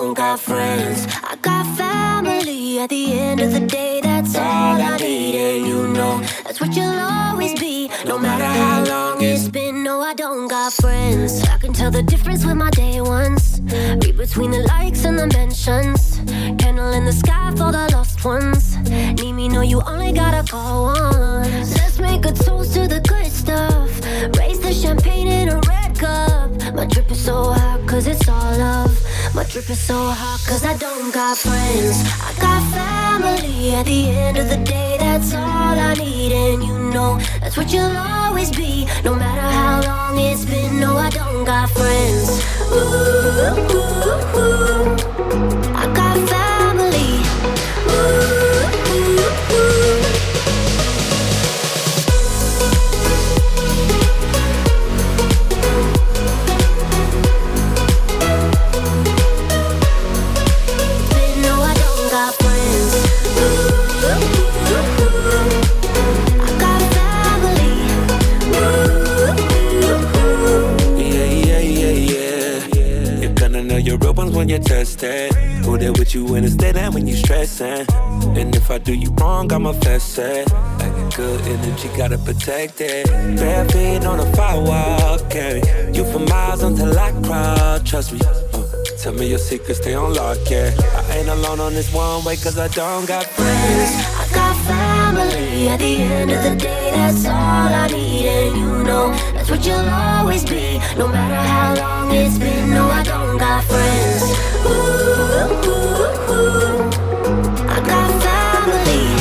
don't got friends. I got family. At the end of the day, that's all I need. And you know that's what you'll always be, no matter how long it's been. No, I don't got friends. I can tell the difference with my day ones. Read between the likes and the mentions. Candle in the sky for the lost ones. Need me, no, you only gotta call once. Let's make a toast to the good stuff. Raise the champagne in a red cup. My drip is so hot cause it's all love. My drip is so hot cause I don't got friends. I got family. At the end of the day, that's all I need. And you know that's what you'll always be, no matter how long it's been. No, I don't got friends. Ooh, ooh, ooh. I got family. Ooh, ooh, ooh. No, I don't got friends. Ooh, ooh, ooh. I got family. Ooh, ooh, ooh. Yeah. You're gonna know your real ones when you're tested. Who there with you when it's dead and when you stressing. And if I do you wrong, I'ma fess it. Like a good energy, gotta protect it. Bare feet on a firewall, carry you for miles until I crawl. Trust me. Tell me your secrets, stay on lock, yeah. I ain't alone on this one way, cause I don't got friends. I got family. At the end of the day, that's all I need. And you know that's what you'll always be, no matter how long it's been. No, I don't got friends. Ooh, ooh, ooh. I got family.